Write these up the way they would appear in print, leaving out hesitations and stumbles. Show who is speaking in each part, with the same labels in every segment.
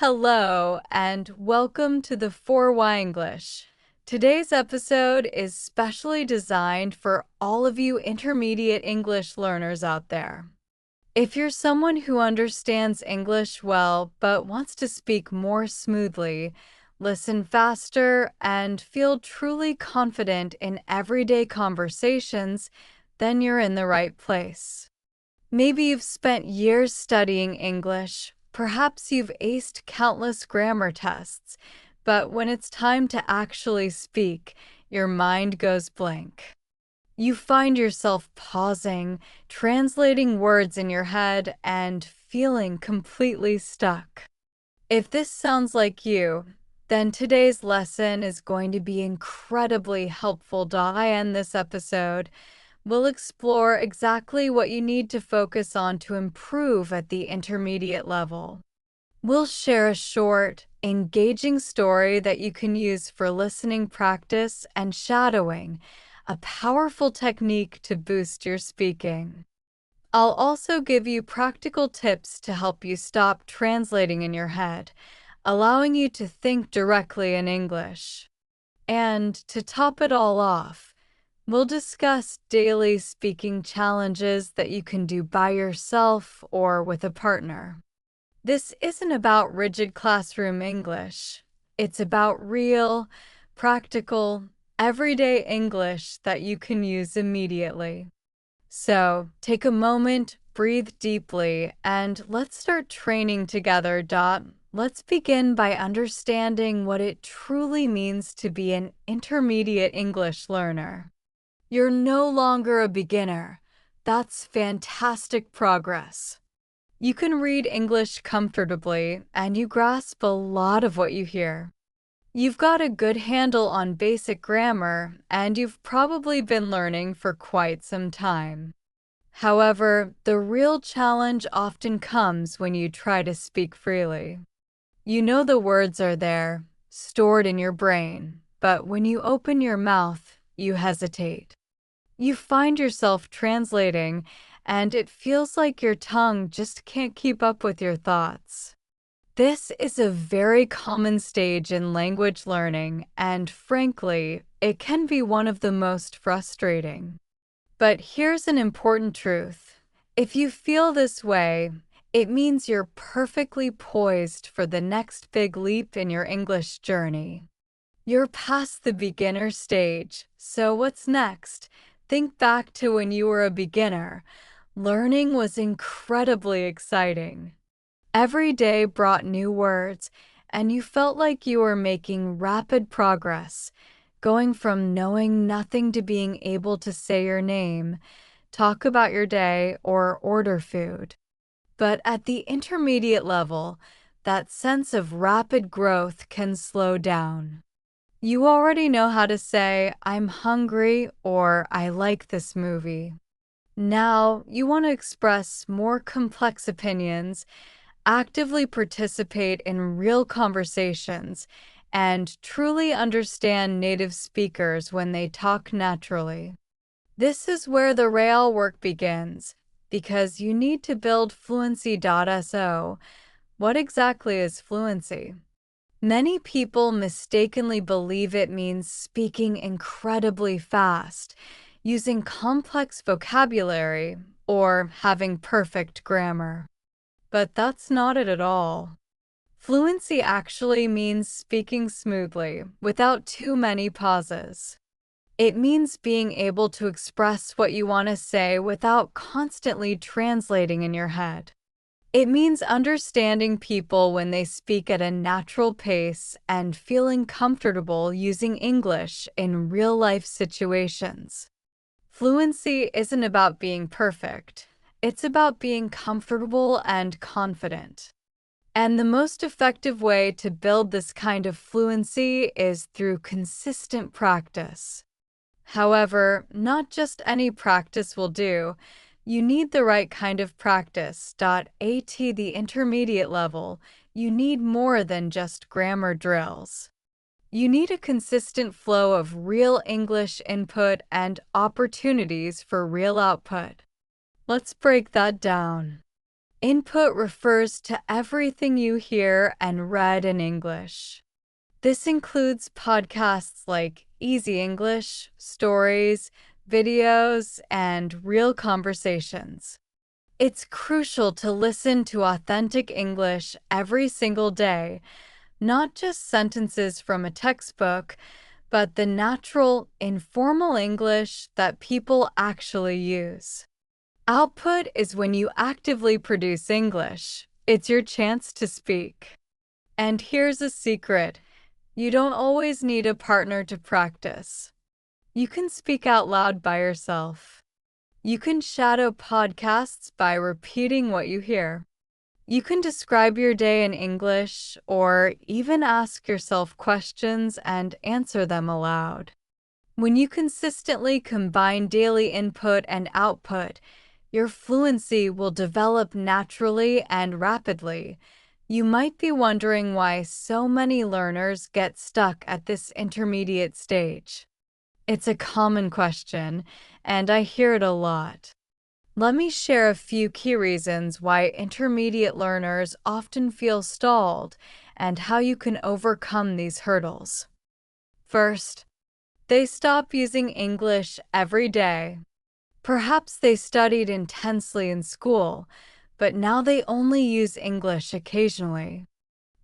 Speaker 1: Hello, and welcome to the 4Y English. Today's episode is specially designed for all of you intermediate English learners out there. If you're someone who understands English well but wants to speak more smoothly, listen faster, and feel truly confident in everyday conversations, then you're in the right place. Maybe you've spent years studying English. Perhaps you've aced countless grammar tests, but when it's time to actually speak, your mind goes blank. You find yourself pausing, translating words in your head, and feeling completely stuck. If this sounds like you, then today's lesson is going to be incredibly helpful. I end this episode. We'll explore exactly what you need to focus on to improve at the intermediate level. We'll share a short, engaging story that you can use for listening practice and shadowing, a powerful technique to boost your speaking. I'll also give you practical tips to help you stop translating in your head, allowing you to think directly in English. And to top it all off, we'll discuss daily speaking challenges that you can do by yourself or with a partner. This isn't about rigid classroom English. It's about real, practical, everyday English that you can use immediately. So take a moment, breathe deeply, and let's start training together. Let's begin by understanding what it truly means to be an intermediate English learner. You're no longer a beginner. That's fantastic progress. You can read English comfortably, and you grasp a lot of what you hear. You've got a good handle on basic grammar, and you've probably been learning for quite some time. However, the real challenge often comes when you try to speak freely. You know the words are there, stored in your brain, but when you open your mouth, you hesitate. You find yourself translating, and it feels like your tongue just can't keep up with your thoughts. This is a very common stage in language learning, and frankly, it can be one of the most frustrating. But here's an important truth. If you feel this way, it means you're perfectly poised for the next big leap in your English journey. You're past the beginner stage, so what's next? Think back to when you were a beginner. Learning was incredibly exciting. Every day brought new words, and you felt like you were making rapid progress, going from knowing nothing to being able to say your name, talk about your day, or order food. But at the intermediate level, that sense of rapid growth can slow down. You already know how to say, "I'm hungry," or "I like this movie." Now, you want to express more complex opinions, actively participate in real conversations, and truly understand native speakers when they talk naturally. This is where the real work begins, because you need to build fluency.so. What exactly is fluency? Many people mistakenly believe it means speaking incredibly fast, using complex vocabulary, or having perfect grammar. But that's not it at all. Fluency actually means speaking smoothly, without too many pauses. It means being able to express what you want to say without constantly translating in your head. It means understanding people when they speak at a natural pace and feeling comfortable using English in real-life situations. Fluency isn't about being perfect. It's about being comfortable and confident. And the most effective way to build this kind of fluency is through consistent practice. However, not just any practice will do. You need the right kind of practice. At the intermediate level, you need more than just grammar drills. You need a consistent flow of real English input and opportunities for real output. Let's break that down. Input refers to everything you hear and read in English. This includes podcasts like Easy English, stories, videos, and real conversations. It's crucial to listen to authentic English every single day, not just sentences from a textbook, but the natural, informal English that people actually use. Output is when you actively produce English. It's your chance to speak. And here's a secret: you don't always need a partner to practice. You can speak out loud by yourself. You can shadow podcasts by repeating what you hear. You can describe your day in English or even ask yourself questions and answer them aloud. When you consistently combine daily input and output, your fluency will develop naturally and rapidly. You might be wondering why so many learners get stuck at this intermediate stage. It's a common question, and I hear it a lot. Let me share a few key reasons why intermediate learners often feel stalled and how you can overcome these hurdles. First, they stop using English every day. Perhaps they studied intensely in school, but now they only use English occasionally.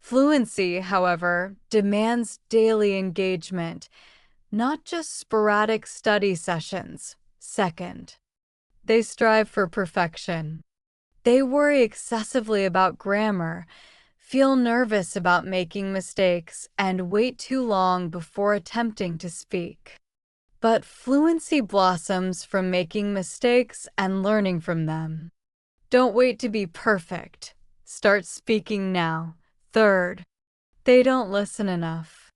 Speaker 1: Fluency, however, demands daily engagement, not just sporadic study sessions. Second, they strive for perfection. They worry excessively about grammar, feel nervous about making mistakes, and wait too long before attempting to speak. But fluency blossoms from making mistakes and learning from them. Don't wait to be perfect. Start speaking now. Third, they don't listen enough.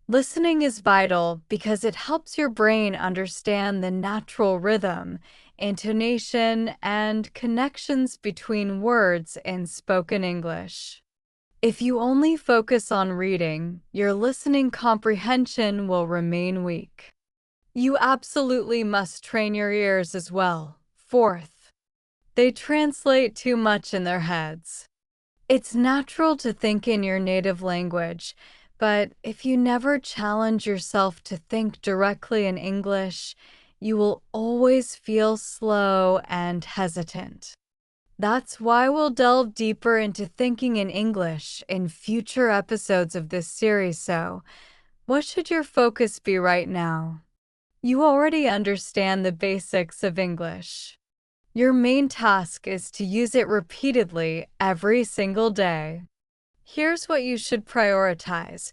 Speaker 1: Listening is vital because it helps your brain understand the natural rhythm, intonation, and connections between words in spoken English. If you only focus on reading, your listening comprehension will remain weak. You absolutely must train your ears as well. Fourth, they translate too much in their heads. It's natural to think in your native language, but if you never challenge yourself to think directly in English, you will always feel slow and hesitant. That's why we'll delve deeper into thinking in English in future episodes of this series. So, what should your focus be right now? You already understand the basics of English. Your main task is to use it repeatedly every single day. Here's what you should prioritize.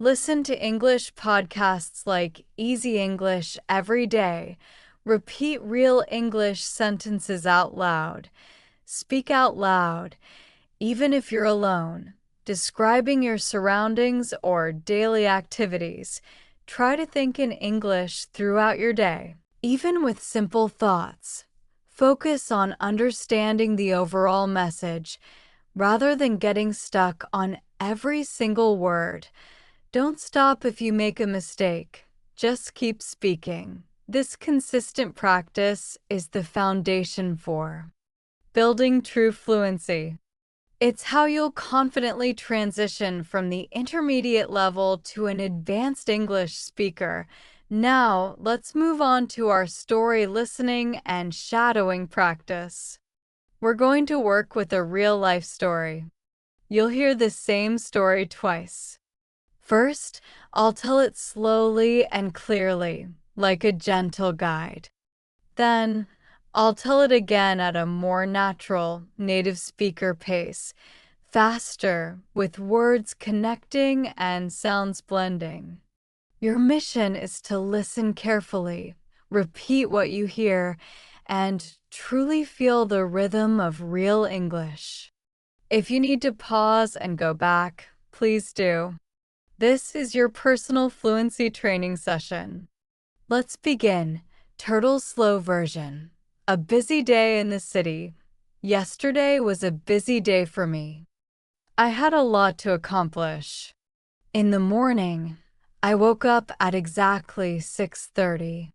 Speaker 1: Listen to English podcasts like Easy English every day. Repeat real English sentences out loud. Speak out loud, even if you're alone, describing your surroundings or daily activities. Try to think in English throughout your day, even with simple thoughts. Focus on understanding the overall message rather than getting stuck on every single word. Don't stop if you make a mistake. Just keep speaking. This consistent practice is the foundation for building true fluency. It's how you'll confidently transition from the intermediate level to an advanced English speaker. Now, let's move on to our story listening and shadowing practice. We're going to work with a real-life story. You'll hear the same story twice. First, I'll tell it slowly and clearly, like a gentle guide. Then, I'll tell it again at a more natural, native speaker pace, faster, with words connecting and sounds blending. Your mission is to listen carefully, repeat what you hear, and truly feel the rhythm of real English. If you need to pause and go back, please do. This is your personal fluency training session. Let's begin. Turtle's slow version. A busy day in the city. Yesterday was a busy day for me. I had a lot to accomplish. In the morning, I woke up at exactly 6:30.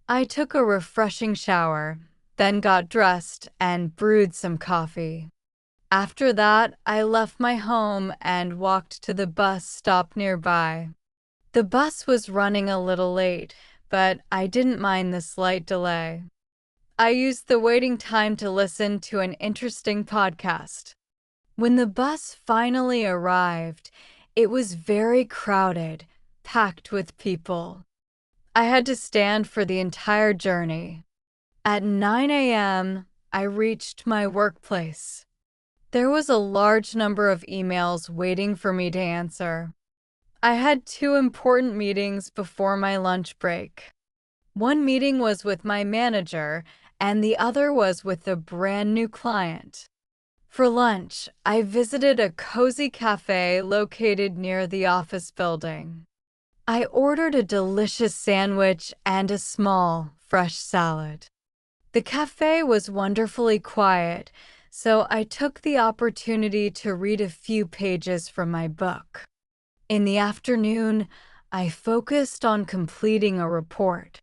Speaker 1: I took a refreshing shower, then got dressed and brewed some coffee. After that, I left my home and walked to the bus stop nearby. The bus was running a little late, but I didn't mind the slight delay. I used the waiting time to listen to an interesting podcast. When the bus finally arrived, it was very crowded, packed with people. I had to stand for the entire journey. At 9 a.m., I reached my workplace. There was a large number of emails waiting for me to answer. I had two important meetings before my lunch break. One meeting was with my manager, and the other was with a brand new client. For lunch, I visited a cozy cafe located near the office building. I ordered a delicious sandwich and a small, fresh salad. The cafe was wonderfully quiet, so I took the opportunity to read a few pages from my book. In the afternoon, I focused on completing a report.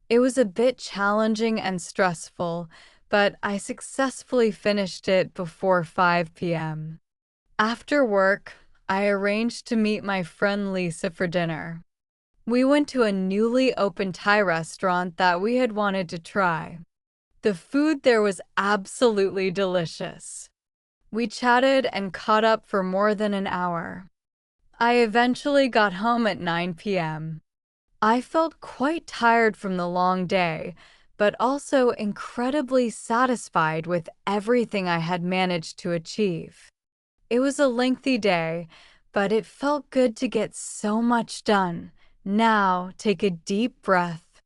Speaker 1: It was a bit challenging and stressful, but I successfully finished it before 5 p.m. After work, I arranged to meet my friend Lisa for dinner. We went to a newly opened Thai restaurant that we had wanted to try. The food there was absolutely delicious. We chatted and caught up for more than an hour. I eventually got home at 9 p.m. I felt quite tired from the long day, but also incredibly satisfied with everything I had managed to achieve. It was a lengthy day, but it felt good to get so much done. Now, take a deep breath.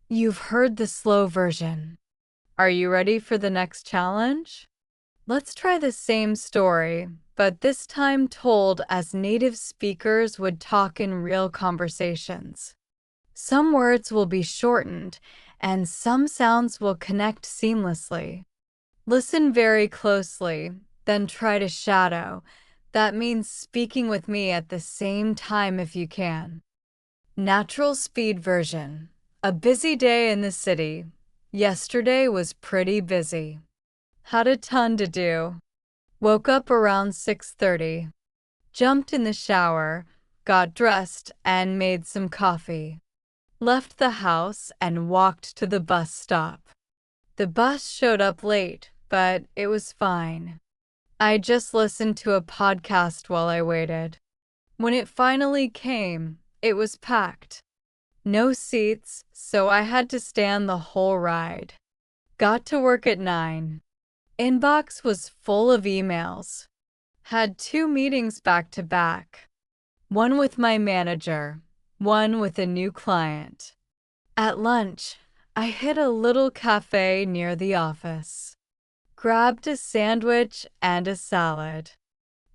Speaker 1: You've heard the slow version. Are you ready for the next challenge? Let's try the same story, but this time told as native speakers would talk in real conversations. Some words will be shortened, and some sounds will connect seamlessly. Listen very closely, then try to shadow. That means speaking with me at the same time if you can. Natural speed version. A busy day in the city. Yesterday was pretty busy. Had a ton to do. Woke up around 6:30. Jumped in the shower, got dressed, and made some coffee. Left the house and walked to the bus stop. The bus showed up late, but it was fine. I just listened to a podcast while I waited. When it finally came, it was packed. No seats, so I had to stand the whole ride. Got to work at 9. Inbox was full of emails. Had 2 meetings back to back. One with my manager, one with a new client. At lunch, I hit a little cafe near the office. Grabbed a sandwich and a salad.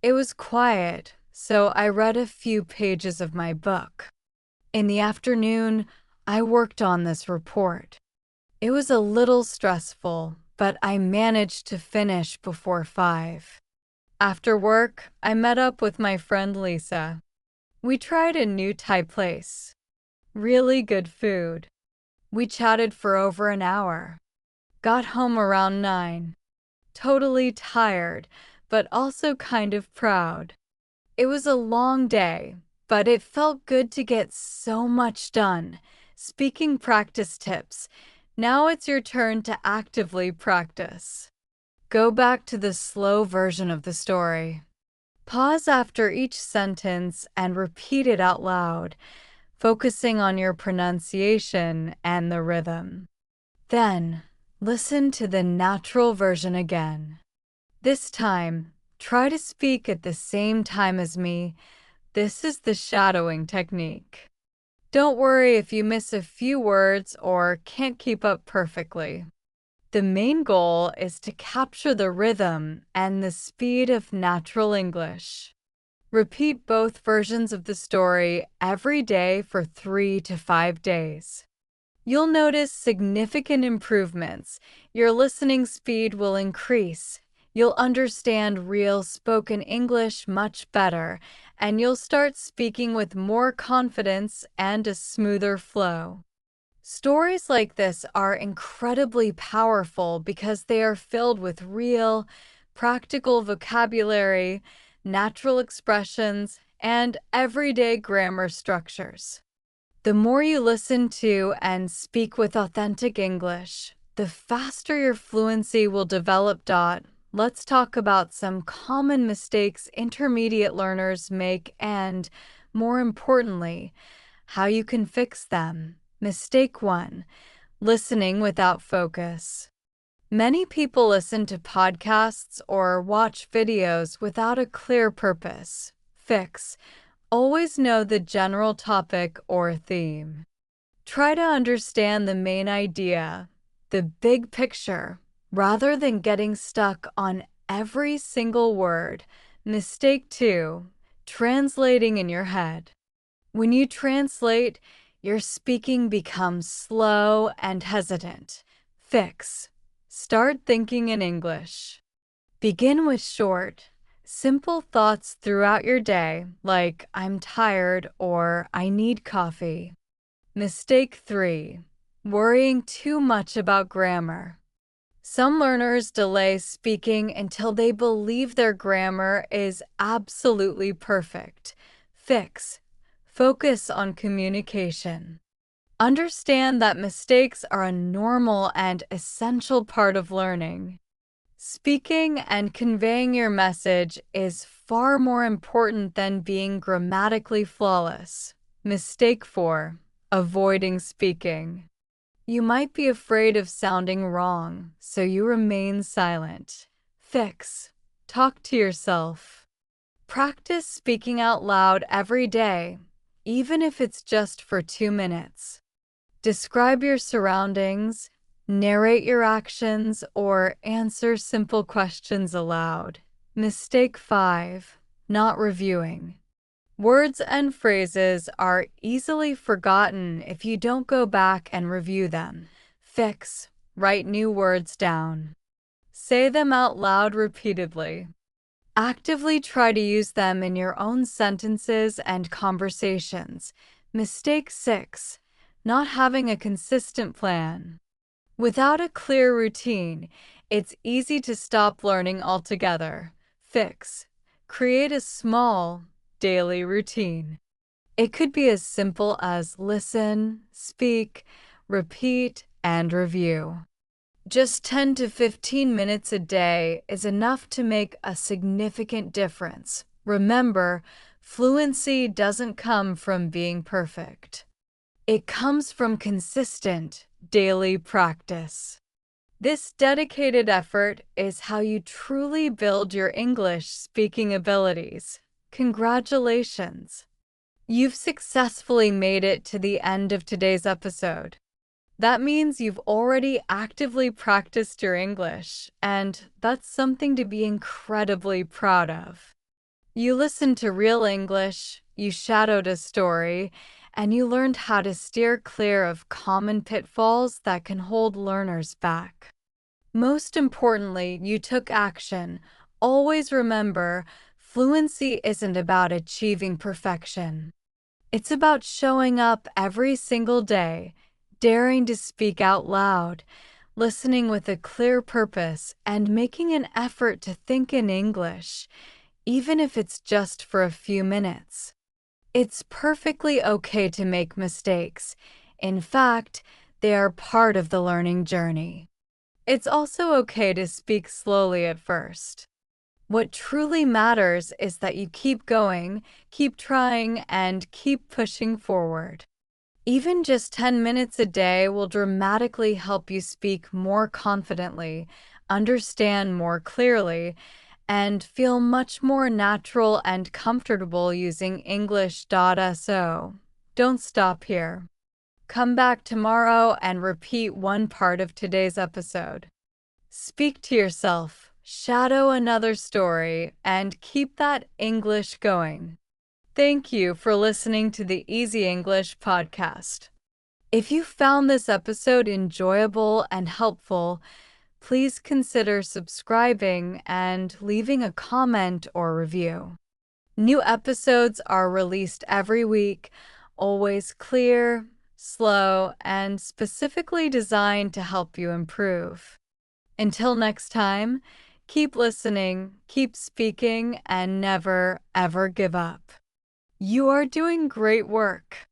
Speaker 1: It was quiet, so I read a few pages of my book. In the afternoon, I worked on this report. It was a little stressful, but I managed to finish before 5. After work, I met up with my friend Lisa. We tried a new Thai place. Really good food. We chatted for over an hour. Got home around 9. Totally tired, but also kind of proud. It was a long day, but it felt good to get so much done. Speaking practice tips. Now it's your turn to actively practice. Go back to the slow version of the story. Pause after each sentence and repeat it out loud, focusing on your pronunciation and the rhythm. Then, listen to the natural version again. This time, try to speak at the same time as me. This is the shadowing technique. Don't worry if you miss a few words or can't keep up perfectly. The main goal is to capture the rhythm and the speed of natural English. Repeat both versions of the story every day for 3 to 5 days. You'll notice significant improvements. Your listening speed will increase. You'll understand real spoken English much better, and you'll start speaking with more confidence and a smoother flow. Stories like this are incredibly powerful because they are filled with real, practical vocabulary, natural expressions, and everyday grammar structures. The more you listen to and speak with authentic English, the faster your fluency will develop. Let's talk about some common mistakes intermediate learners make and, more importantly, how you can fix them. Mistake 1: listening without focus. Many people listen to podcasts or watch videos without a clear purpose. Fix: always know the general topic or theme. Try to understand the main idea, the big picture, rather than getting stuck on every single word. Mistake 2: translating in your head. When you translate, your speaking becomes slow and hesitant. Fix: start thinking in English. Begin with short, simple thoughts throughout your day, like "I'm tired" or "I need coffee." Mistake 3: worrying too much about grammar. Some learners delay speaking until they believe their grammar is absolutely perfect. Fix: focus on communication. Understand that mistakes are a normal and essential part of learning. Speaking and conveying your message is far more important than being grammatically flawless. Mistake 4: avoiding speaking. You might be afraid of sounding wrong, so you remain silent. Fix: talk to yourself. Practice speaking out loud every day, even if it's just for 2 minutes. Describe your surroundings, narrate your actions, or answer simple questions aloud. Mistake 5: not reviewing. Words and phrases are easily forgotten if you don't go back and review them. Fix: write new words down. Say them out loud repeatedly. Actively try to use them in your own sentences and conversations. Mistake 6: not having a consistent plan. Without a clear routine, it's easy to stop learning altogether. Fix: create a small, daily routine. It could be as simple as listen, speak, repeat, and review. Just 10 to 15 minutes a day is enough to make a significant difference. Remember, fluency doesn't come from being perfect. It comes from consistent, daily practice. This dedicated effort is how you truly build your English speaking abilities. Congratulations! You've successfully made it to the end of today's episode. That means you've already actively practiced your English, and that's something to be incredibly proud of. You listened to real English, you shadowed a story, and you learned how to steer clear of common pitfalls that can hold learners back. Most importantly, you took action. Always remember, fluency isn't about achieving perfection. It's about showing up every single day, daring to speak out loud, listening with a clear purpose, and making an effort to think in English, even if it's just for a few minutes. It's perfectly okay to make mistakes. In fact, they are part of the learning journey. It's also okay to speak slowly at first. What truly matters is that you keep going, keep trying, and keep pushing forward. Even just 10 minutes a day will dramatically help you speak more confidently, understand more clearly, and feel much more natural and comfortable using English.so. Don't stop here. Come back tomorrow and repeat one part of today's episode. Speak to yourself, shadow another story, and keep that English going. Thank you for listening to the Easy English podcast. If you found this episode enjoyable and helpful, please consider subscribing and leaving a comment or review. New episodes are released every week, always clear, slow, and specifically designed to help you improve. Until next time, Keep listening, keep speaking, and never, ever give up. You are doing great work.